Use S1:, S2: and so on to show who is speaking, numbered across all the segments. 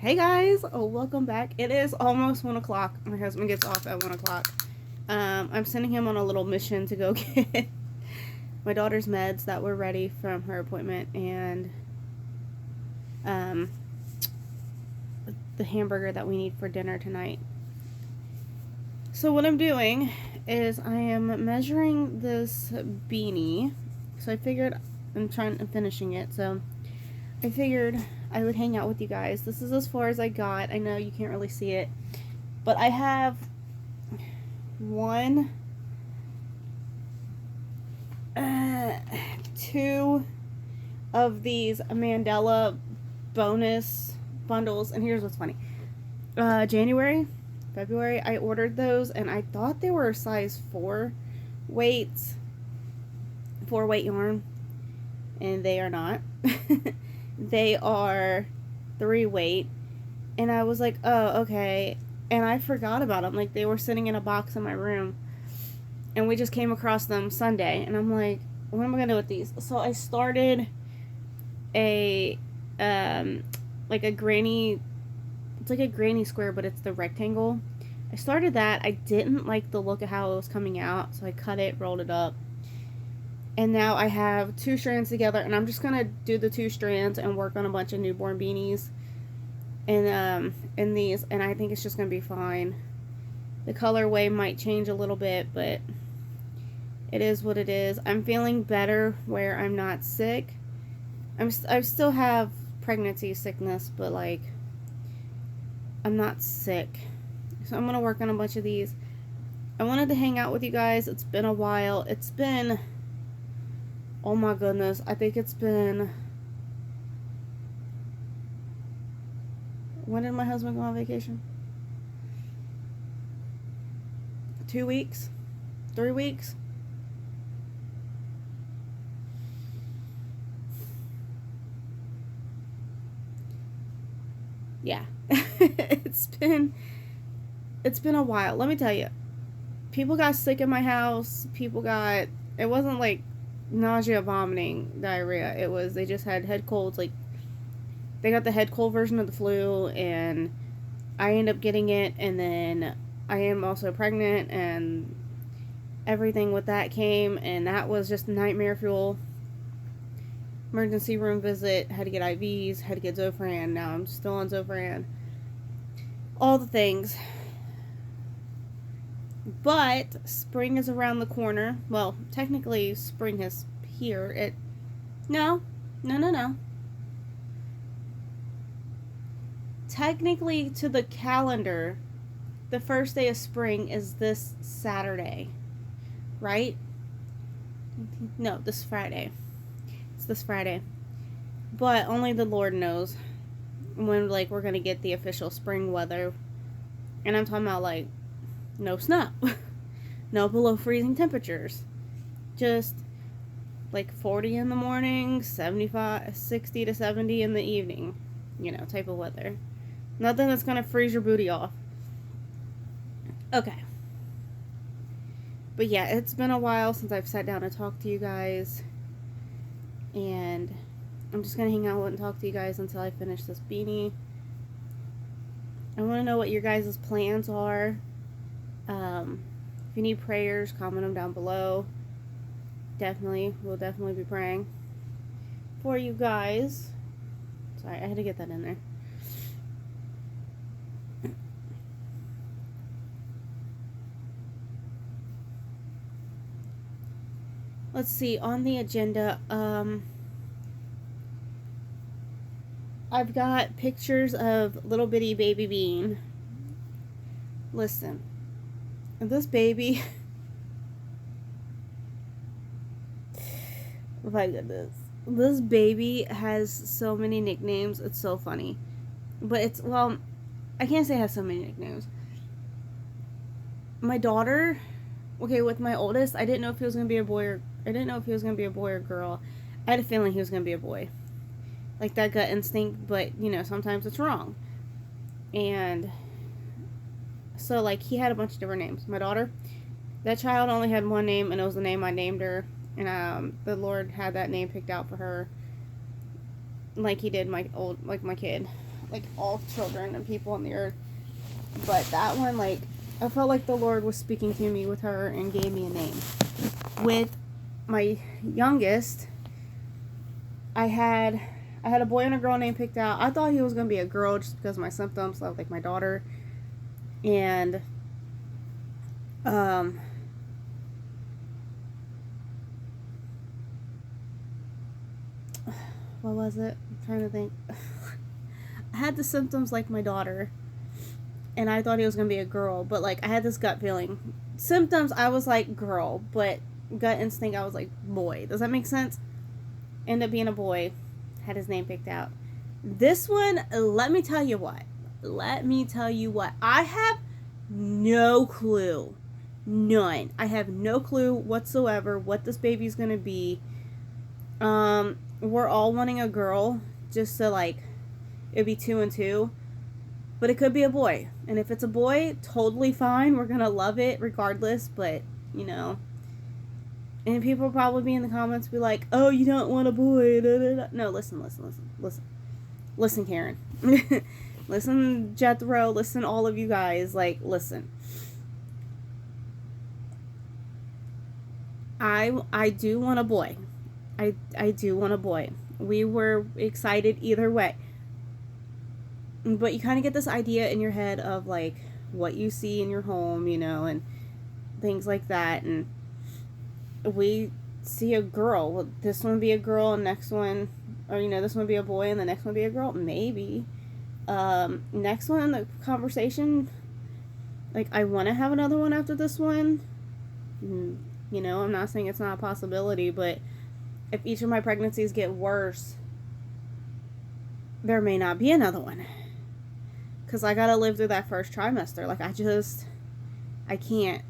S1: Hey guys, welcome back. It is almost 1 o'clock. My husband gets off at 1 o'clock. I'm sending him on a little mission to go get my daughter's meds that were ready from her appointment and the hamburger that we need for dinner tonight. So what I'm doing is I am measuring this beanie. So I figured I'm finishing it. So I figured I would hang out with you guys. This is as far as I got. I know you can't really see it, but I have two of these Mandela bonus bundles, and here's what's funny. January, February, I ordered those, and I thought they were size 4 weights, 4 weight yarn, and they are not. They are 3 weight, and I was like, oh, okay, and I forgot about them. Like, they were sitting in a box in my room, and we just came across them Sunday, and I'm like, what am I gonna do with these? So I started a like a granny, it's like a granny square, but it's the rectangle. I started that. I didn't like the look of how it was coming out, so I cut it, rolled it up, and now I have 2 strands together, and I'm just gonna do the 2 strands and work on a bunch of newborn beanies and in these, and I think it's just gonna be fine. The colorway might change a little bit, but it is what it is. I'm feeling better where I'm not sick. I still have pregnancy sickness, but like, I'm not sick. So I'm gonna work on a bunch of these. I wanted to hang out with you guys. It's been a while. It's been, oh my goodness, I think it's been, when did my husband go on vacation? 2 weeks? 3 weeks? Yeah. it's been a while. Let me tell you. People got sick in my house. It wasn't like nausea, vomiting, diarrhea. It was, they just had head colds. Like, they got the head cold version of the flu, and I ended up getting it, and then I am also pregnant, and everything with that came, and that was just nightmare fuel. Emergency room visit, had to get IVs, had to get Zofran. Now I'm still on Zofran. All the things. But spring is around the corner. Well, technically spring is here. No. Technically, to the calendar, the first day of spring is this Saturday, right? No, this Friday. It's this Friday. But only the Lord knows when, like, we're gonna get the official spring weather. And I'm talking about, like, no snow. No below freezing temperatures. Just, like, 40 in the morning, 60 to 70 in the evening. You know, type of weather. Nothing that's gonna freeze your booty off. Okay. But yeah, it's been a while since I've sat down to talk to you guys. And I'm just going to hang out and talk to you guys until I finish this beanie. I want to know what your guys' plans are. If you need prayers, comment them down below. We'll definitely be praying for you guys. Sorry, I had to get that in there. Let's see, on the agenda, I've got pictures of little bitty baby Bean. Listen, this baby, oh my goodness, this baby has so many nicknames, it's so funny. But well, I can't say it has so many nicknames. My daughter, okay, with my oldest, I didn't know if he was going to be a boy or girl. I had a feeling he was going to be a boy. Like, that gut instinct, but, you know, sometimes it's wrong. And so, like, he had a bunch of different names. My daughter, that child only had one name, and it was the name I named her. And the Lord had that name picked out for her, like he did my kid. like all children and people on the earth. But that one, like, I felt like the Lord was speaking to me with her and gave me a name. With my youngest, I had a boy and a girl name picked out. I thought he was going to be a girl just because of my symptoms, like my daughter. And, what was it? I'm trying to think. I had the symptoms like my daughter, and I thought he was going to be a girl, but, like, I had this gut feeling. Symptoms, I was like, girl, but gut instinct, I was like, boy. Does that make sense? Ended up being a boy. Had his name picked out. This one, let me tell you what. I have no clue. None. I have no clue whatsoever what this baby's going to be. We're all wanting a girl, just so, like, it'd be 2 and 2. But it could be a boy. And if it's a boy, totally fine. We're going to love it regardless. But, you know. And people will probably be in the comments be like, oh, you don't want a boy. Da, da, da. No, listen. Listen, Karen. Listen, Jethro. Listen, all of you guys. Like, listen. I do want a boy. I do want a boy. We were excited either way. But you kind of get this idea in your head of, like, what you see in your home, you know, and things like that. And we see a girl. Will this one be a girl and next one, or, you know, this one be a boy and the next one be a girl? Maybe. Next one, the conversation, like, I want to have another one after this one. You know, I'm not saying it's not a possibility, but if each of my pregnancies get worse, there may not be another one. Because I gotta live through that first trimester. Like, I can't.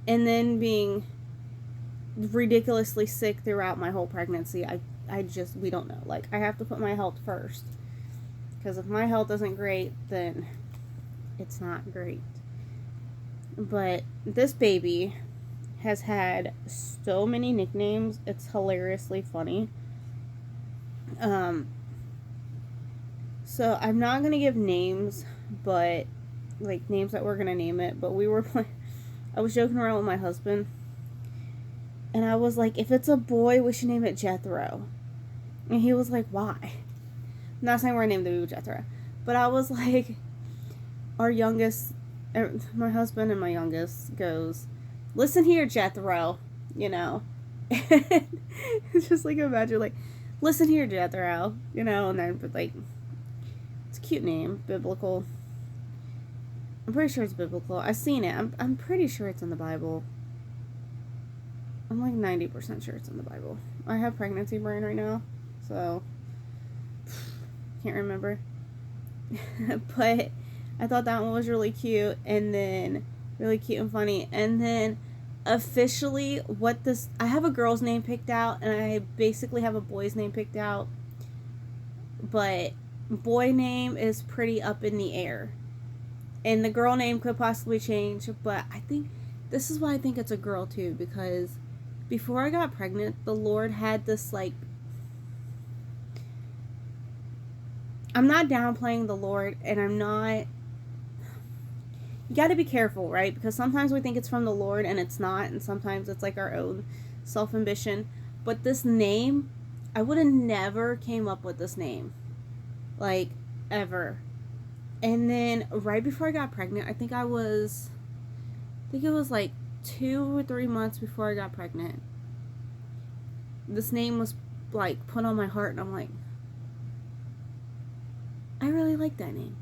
S1: And then being ridiculously sick throughout my whole pregnancy, we don't know. Like, I have to put my health first. Because if my health isn't great, then it's not great. But this baby has had so many nicknames. It's hilariously funny. So I'm not going to give names, but, like, names that we're going to name it. But I was joking around with my husband. And I was like, if it's a boy, we should name it Jethro. And he was like, why? I'm not saying we're going to name the baby Jethro. But I was like, my husband and my youngest goes, listen here, Jethro. You know. It's just like, imagine, like, listen here, Jethro. You know, and then, like, it's a cute name. Biblical. I'm pretty sure it's biblical. I've seen it. I'm pretty sure it's in the Bible. I'm like 90% sure it's in the Bible. I have pregnancy brain right now, so can't remember. But I thought that one was really cute, and then really cute and funny. And then officially, I have a girl's name picked out, and I basically have a boy's name picked out. But boy name is pretty up in the air. And the girl name could possibly change, but I think this is why I think it's a girl too, because before I got pregnant, the Lord had this, like, I'm not downplaying the Lord, and I'm not, you got to be careful, right? Because sometimes we think it's from the Lord and it's not, and sometimes it's like our own self-ambition. But this name, I would have never came up with this name, like, ever. And then right before I got pregnant, I think it was like 2 or 3 months before I got pregnant, this name was, like, put on my heart, and I'm like, I really like that name.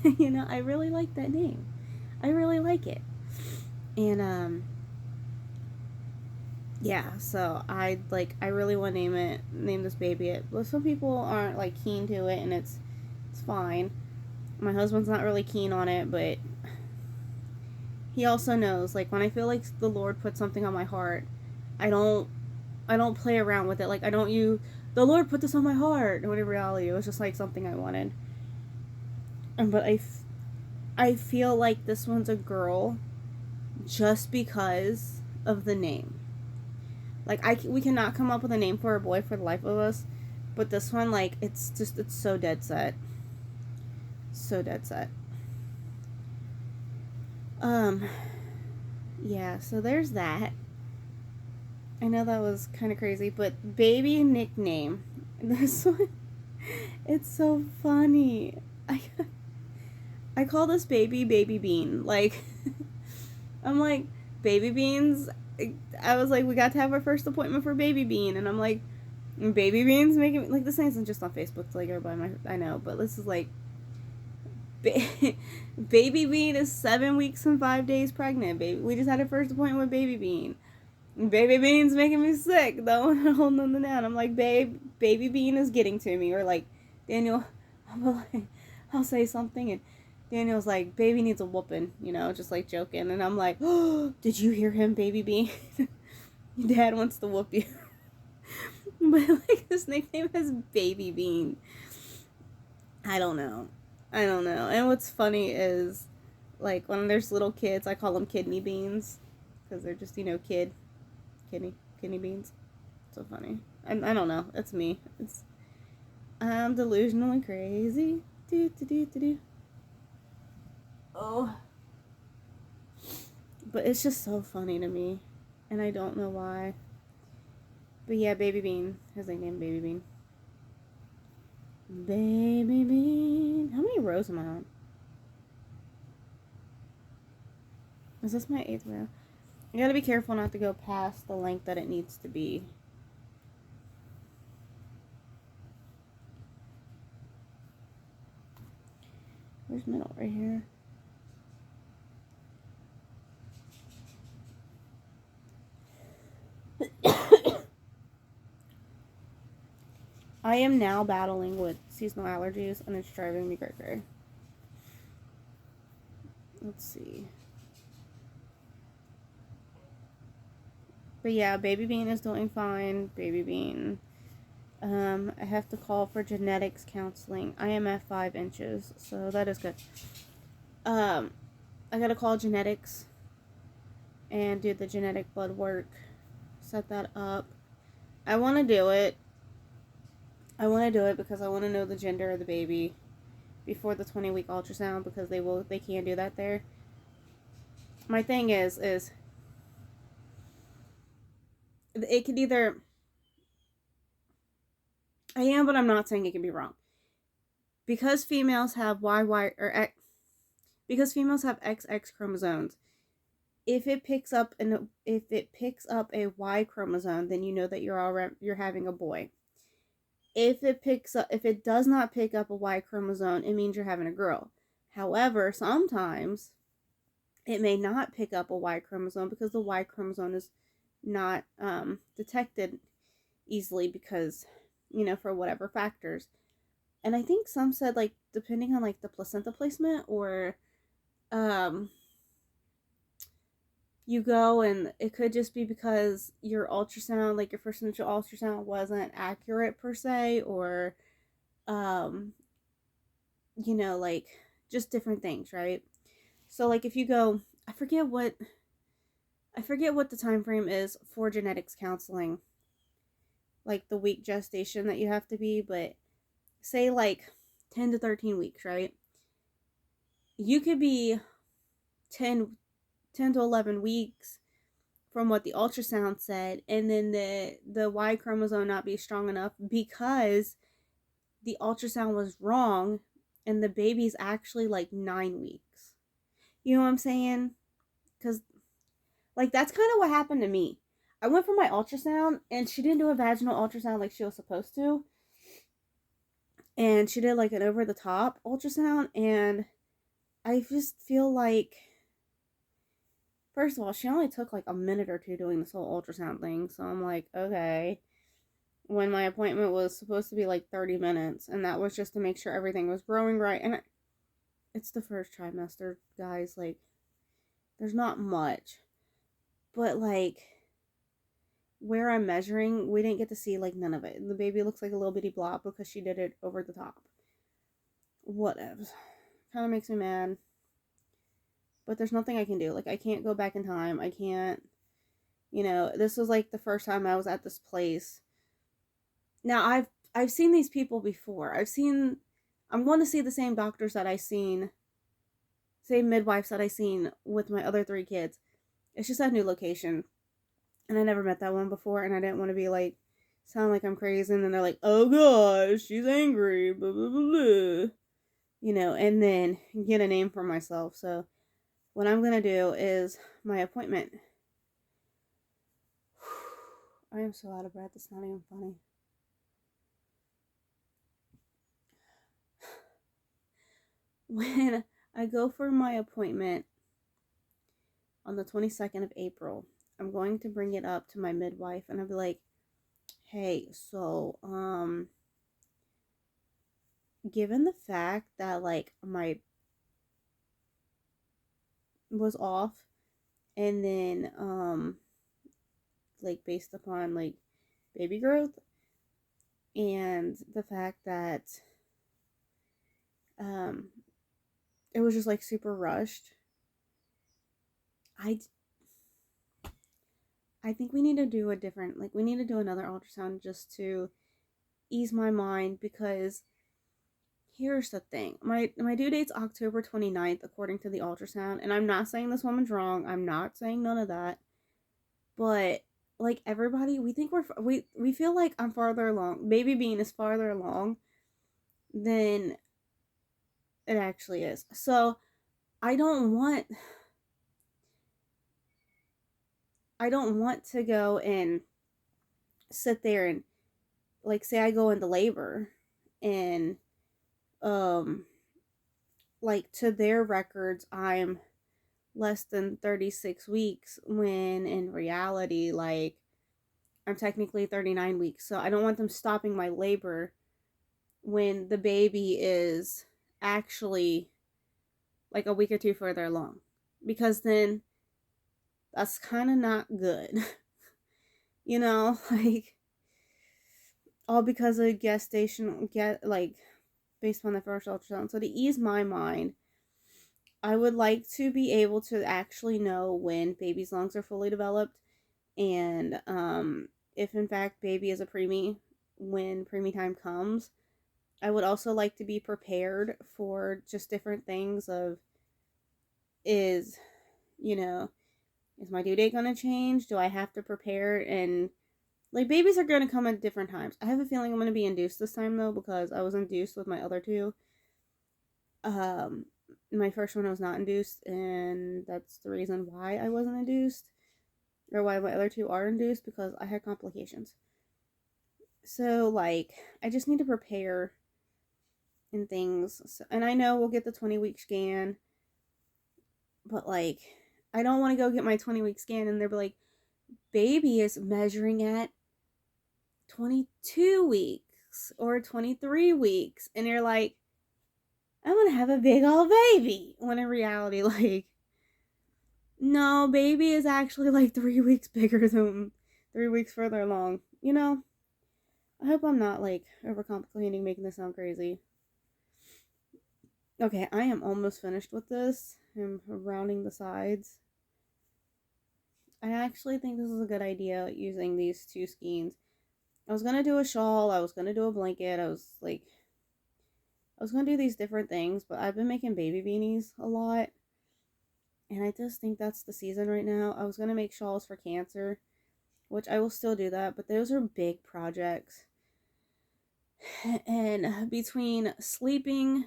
S1: You know, I really like that name. I really like it. And yeah, so I really want to name this baby it. But some people aren't, like, keen to it, and it's fine. My husband's not really keen on it, but he also knows, like, when I feel like the Lord put something on my heart, I don't play around with it. Like, the Lord put this on my heart. When in reality, it was just, like, something I wanted. But I feel like this one's a girl just because of the name. Like, we cannot come up with a name for a boy for the life of us. But this one, like, it's so dead set. So dead set. Yeah, so there's that. I know that was kind of crazy, but baby nickname. This one, it's so funny. I I call this baby bean. Like, I'm like, baby beans. I was like, we got to have our first appointment for baby bean, and I'm like, baby beans making me like this isn't just on Facebook to like everybody. I know, but this is like, baby bean is 7 weeks and 5 days pregnant. Baby, we just had our first appointment with baby bean. Baby bean's making me sick though. Holding on down. I'm like, baby bean is getting to me. Or like, Daniel, I'll say something and Daniel's like, baby needs a whooping, you know, just like joking. And I'm like, oh, did you hear him, baby bean? Your dad wants to whoop you. But like, his nickname is baby bean. I don't know. And what's funny is, like, when there's little kids, I call them kidney beans because they're just, you know, kidney beans. So funny. I don't know. That's me. I'm delusional and crazy. Do. Oh. But it's just so funny to me. And I don't know why. But yeah, Baby Bean. His nickname, Baby Bean. Baby Bean. How many rows am I on? Is this my 8th row? I gotta be careful not to go past the length that it needs to be. Where's middle? Right here. I am now battling with seasonal allergies and it's driving me crazy. Let's see. But yeah, Baby Bean is doing fine. Baby Bean. I have to call for genetics counseling. I am at 5 inches, so that is good. I gotta call genetics and do the genetic blood work. Set that up. I want to do it. Because I want to know the gender of the baby before the 20-week ultrasound because they can do that there. My thing is it could either I am, but I'm not saying it can be wrong. Because females have because females have XX chromosomes. If it picks up a Y chromosome, then you know that you're having a boy. If it does not pick up a Y chromosome, it means you're having a girl. However, sometimes it may not pick up a Y chromosome because the Y chromosome is not detected easily because, you know, for whatever factors. And I think some said, like, depending on, like, the placenta placement or you go and it could just be because your ultrasound, like your first initial ultrasound wasn't accurate per se, or you know, like just different things, right? So like if you go, I forget what the time frame is for genetics counseling, like the week gestation that you have to be, but say like 10 to 13 weeks, right? You could be 10 to 11 weeks from what the ultrasound said, and then the Y chromosome not be strong enough because the ultrasound was wrong and the baby's actually like 9 weeks. You know what I'm saying? Because like that's kind of what happened to me. I went for my ultrasound and she didn't do a vaginal ultrasound like she was supposed to, and she did like an over the top ultrasound, and I just feel like, first of all, she only took like a minute or two doing this whole ultrasound thing, so I'm like, okay. When my appointment was supposed to be like 30 minutes, and that was just to make sure everything was growing right. And it's the first trimester, guys. Like, there's not much. But, like, where I'm measuring, we didn't get to see, like, none of it. The baby looks like a little bitty blob because she did it over the top. Whatever. Kind of makes me mad. But there's nothing I can do. Like, I can't go back in time. I can't, you know, this was, like, the first time I was at this place. Now, I've seen these people before. I've seen I'm going to see the same doctors that I seen, same midwives that I seen with my other 3 kids. It's just that new location, and I never met that one before, and I didn't want to be like sound like I'm crazy, and then they're like, "Oh gosh, she's angry," blah blah blah blah, and then get a name for myself. So what I'm gonna do is my appointment. I am so out of breath. It's not even funny. When I go for my appointment on the 22nd of April, I'm going to bring it up to my midwife, and I'll be like, "Hey, so given the fact that like my was off, and then like based upon like baby growth, and the fact that um it was just like super rushed, I I think we need to do a different, like we need to do another ultrasound just to ease my mind, because here's the thing. My due date's October 29th according to the ultrasound, and I'm not saying this woman's wrong. I'm not saying none of that. But like everybody, we think we feel like I'm farther along. Baby Bean is farther along than it actually is. So, I don't want I don't want to go and sit there and like say I go into labor, and um like to their records I'm less than 36 weeks, when in reality like I'm technically 39 weeks. So I don't want them stopping my labor when the baby is actually like a week or two further along, because then that's kind of not good. Like all because of gestation, get like based on the first ultrasound. So to ease my mind, I would like to be able to actually know when baby's lungs are fully developed, and if in fact baby is a preemie when preemie time comes. I would also like to be prepared for just different things of, is, you know, is my due date going to change? Do I have to prepare? And like babies are going to come at different times. I have a feeling I'm going to be induced this time though, because I was induced with my other 2. Um, my first one was not induced, and that's the reason why I wasn't induced, or why my other 2 are induced, because I had complications. So like I just need to prepare and things. So, and I know we'll get the 20-week scan, but like I don't want to go get my 20-week scan and they'll be like, baby is measuring at 22 weeks or 23 weeks, and you're like, I'm gonna have a big old baby, when in reality like, no, baby is actually like 3 weeks bigger than 3 weeks further along. I hope I'm not like overcomplicating, making this sound crazy. Okay, I am almost finished with this. I'm rounding the sides. I actually think this is a good idea, using these 2 skeins. I was gonna do a shawl, I was gonna do a blanket, I was gonna do these different things, but I've been making baby beanies a lot. And I just think that's the season right now. I was gonna make shawls for cancer, which I will still do that, but those are big projects. And between sleeping,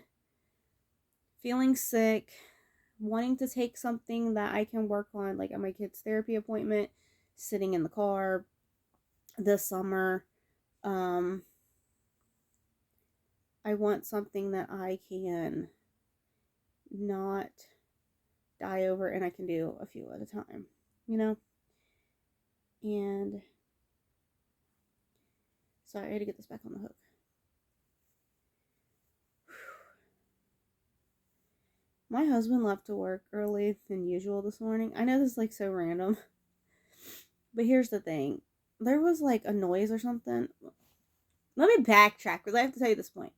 S1: feeling sick, wanting to take something that I can work on, like at my kid's therapy appointment, sitting in the car this summer, I want something that I can not die over, and I can do a few at a time, you know? And sorry, I had to get this back on the hook. My husband left to work early than usual this morning. I know this is like so random, but here's the thing. There was like a noise or something. Let me backtrack, because I have to tell you this point.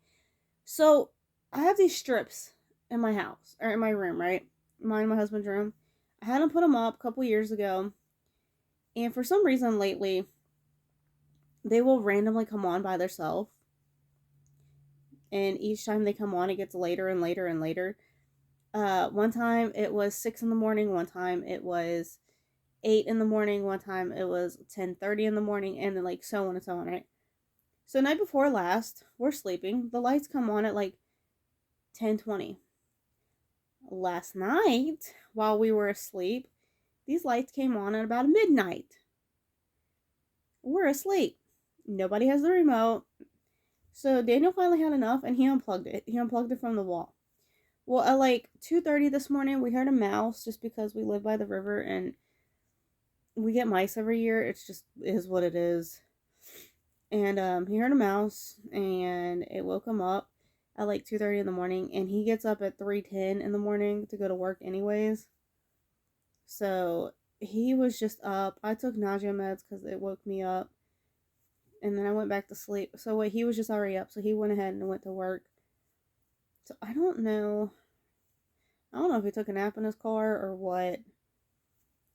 S1: So I have these strips in my house, or in my room, right? Mine and my husband's room. I had them put them up a couple years ago, and for some reason lately, they will randomly come on by themselves. and each time they come on, it gets later and later and later. One time it was 6 in the morning. One time it was 8 in the morning. One time it was 10:30 in the morning, and then like so on and so on, right? So night before last, we're sleeping. The lights come on at like 10:20. Last night, while we were asleep, these lights came on at about midnight. We're asleep. Nobody has the remote. So Daniel finally had enough and he unplugged it. He unplugged it from the wall. Well, at like 2:30 this morning, we heard a mouse just because we live by the river and we get mice every year. It's just is what it is. And he heard a mouse and it woke him up at like 2:30 in the morning, and he gets up at 3:10 in the morning to go to work anyways. So he was just up. I took nausea meds because it woke me up. And then I went back to sleep. So wait, he was just already up. So he went ahead and went to work. So I don't know. I don't know if he took a nap in his car or what.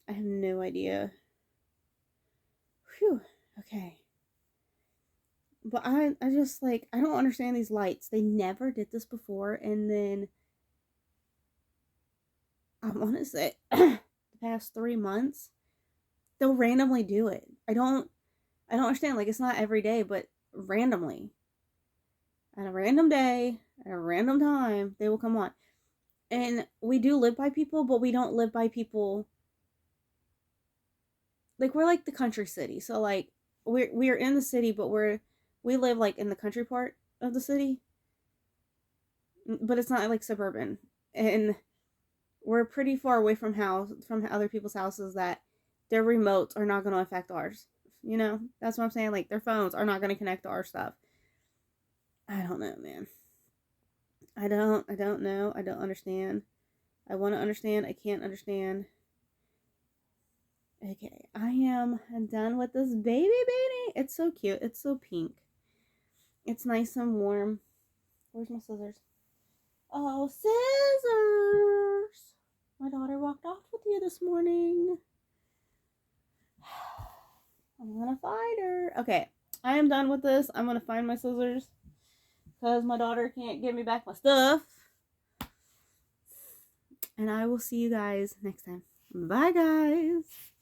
S1: I have no idea. Whew. Okay. But I just like, I don't understand these lights. They never did this before. And then I want to say the past 3 months, they'll randomly do it. I don't understand. Like, it's not every day, but randomly. At a random day, at a random time, they will come on. And we do live by people, but we don't live by people. Like, we're like the country city. So, like, we're in the city, but we live, like, in the country part of the city. But it's not, like, suburban. And we're pretty far away from other people's houses that their remotes are not going to affect ours. You know? That's what I'm saying. Like, their phones are not going to connect to our stuff. I don't know, man. I don't know. I don't understand. I want to understand. I can't understand. Okay, I am done with this baby. It's so cute. It's so pink. It's nice and warm. Where's my scissors? Oh, scissors! My daughter walked off with you this morning. I'm gonna find her. Okay, I am done with this. I'm gonna find my scissors because my daughter can't give me back my stuff. And I will see you guys next time. Bye, guys.